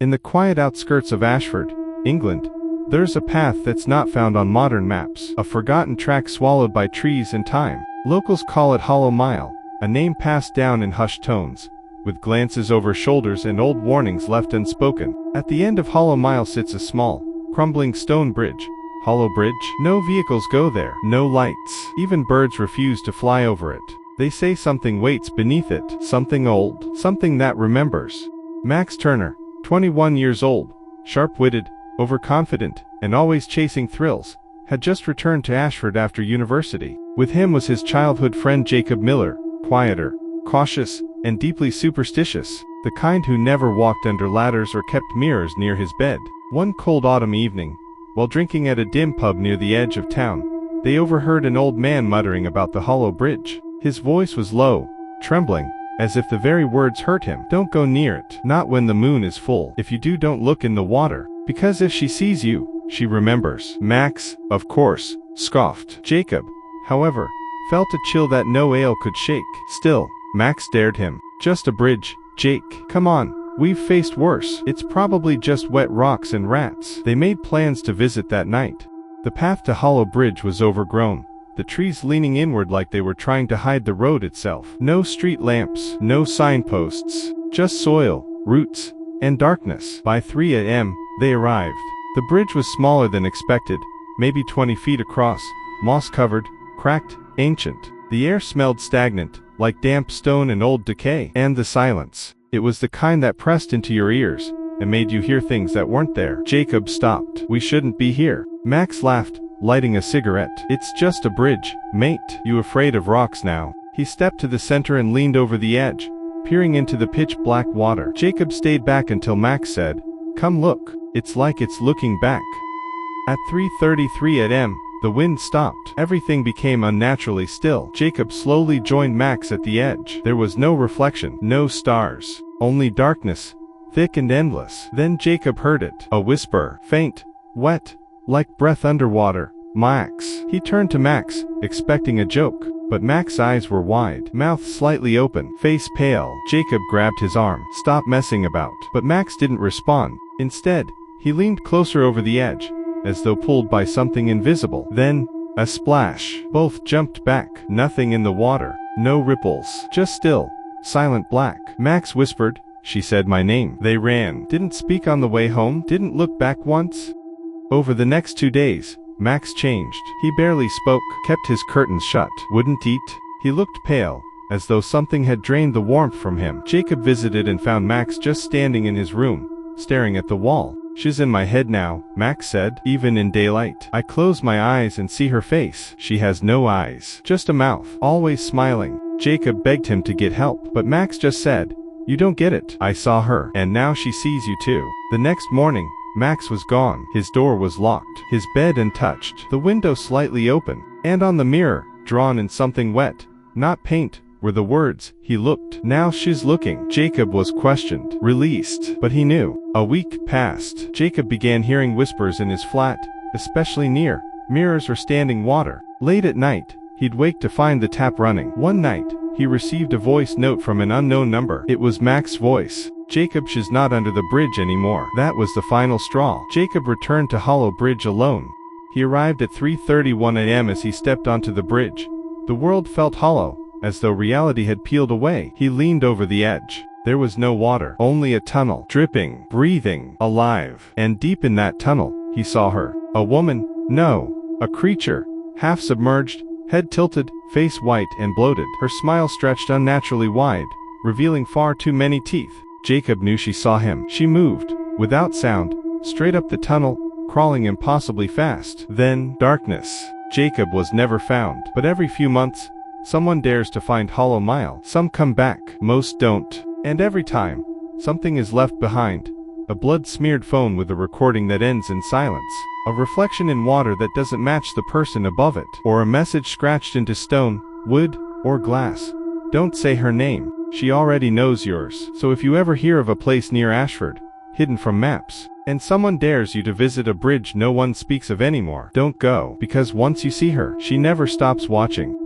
In the quiet outskirts of Ashford, England, there's a path that's not found on modern maps, a forgotten track swallowed by trees and time. Locals call it Hollow Mile, a name passed down in hushed tones, with glances over shoulders and old warnings left unspoken. At the end of Hollow Mile sits a small, crumbling stone bridge. Hollow Bridge? No vehicles go there, no lights. Even birds refuse to fly over it. They say something waits beneath it, something old, something that remembers. Max Turner, 21 years old, sharp-witted, overconfident, and always chasing thrills, had just returned to Ashford after university. With him was his childhood friend Jacob Miller, quieter, cautious, and deeply superstitious, the kind who never walked under ladders or kept mirrors near his bed. One cold autumn evening, while drinking at a dim pub near the edge of town, they overheard an old man muttering about the Hollow Bridge. His voice was low, trembling, as if the very words hurt him. Don't go near it, not when the moon is full. If you do, don't look in the water, because if she sees you, she remembers. Max, of course, scoffed. Jacob, however, felt a chill that no ale could shake. Still, Max dared him. Just a bridge, Jake. Come on, we've faced worse. It's probably just wet rocks and rats. They made plans to visit that night. The path to Hollow Bridge was overgrown, the trees leaning inward like they were trying to hide the road itself. No street lamps, no signposts, just soil, roots, and darkness. By 3 a.m., they arrived. The bridge was smaller than expected, maybe 20 feet across, moss-covered, cracked, ancient. The air smelled stagnant, like damp stone and old decay. And the silence. It was the kind that pressed into your ears and made you hear things that weren't there. Jacob stopped. We shouldn't be here. Max laughed, lighting a cigarette. It's just a bridge, mate. You afraid of rocks now? He stepped to the center and leaned over the edge, peering into the pitch-black water. Jacob stayed back until Max said, "Come look." It's like it's looking back. At 3:33 a.m., the wind stopped. Everything became unnaturally still. Jacob slowly joined Max at the edge. There was no reflection, no stars, only darkness, thick and endless. Then Jacob heard it. A whisper, faint, wet, like breath underwater. Max. He turned to Max, expecting a joke, but Max's eyes were wide, mouth slightly open, face pale. Jacob grabbed his arm. Stop messing about. But Max didn't respond. Instead, he leaned closer over the edge, as though pulled by something invisible. Then, a splash. Both jumped back. Nothing in the water. No ripples. Just still, silent black. Max whispered, "She said my name." They ran. Didn't speak on the way home. Didn't look back once. Over the next 2 days, Max changed. He barely spoke, kept his curtains shut, wouldn't eat. He looked pale, as though something had drained the warmth from him. Jacob visited and found Max just standing in his room, staring at the wall. "She's in my head now," Max said. "Even in daylight. I close my eyes and see her face. She has no eyes, just a mouth, always smiling." Jacob begged him to get help, but Max just said, "You don't get it. I saw her, and now she sees you too." The next morning, Max was gone. His door was locked, his bed untouched, the window slightly open, and on the mirror, drawn in something wet, not paint, were the words, "He looked. Now she's looking." Jacob was questioned, released, but he knew. A week passed. Jacob began hearing whispers in his flat, especially near mirrors or standing water. Late at night, he'd wake to find the tap running. One night, he received a voice note from an unknown number. It was Max's voice. "Jacob, she's not under the bridge anymore." That was the final straw. Jacob returned to Hollow Bridge alone. He arrived at 3:31 a.m. As he stepped onto the bridge, the world felt hollow, as though reality had peeled away. He leaned over the edge. There was no water, only a tunnel, dripping, breathing, alive. And deep in that tunnel, he saw her. A woman, no, a creature, half submerged, head tilted, face white and bloated. Her smile stretched unnaturally wide, revealing far too many teeth. Jacob knew she saw him. She moved, without sound, straight up the tunnel, crawling impossibly fast. Then, darkness. Jacob was never found. But every few months, someone dares to find Hollow Mile. Some come back, most don't. And every time, something is left behind. A blood-smeared phone with a recording that ends in silence. A reflection in water that doesn't match the person above it. Or a message scratched into stone, wood, or glass. Don't say her name. She already knows yours. So if you ever hear of a place near Ashford, hidden from maps, and someone dares you to visit a bridge no one speaks of anymore, don't go. Because once you see her, she never stops watching.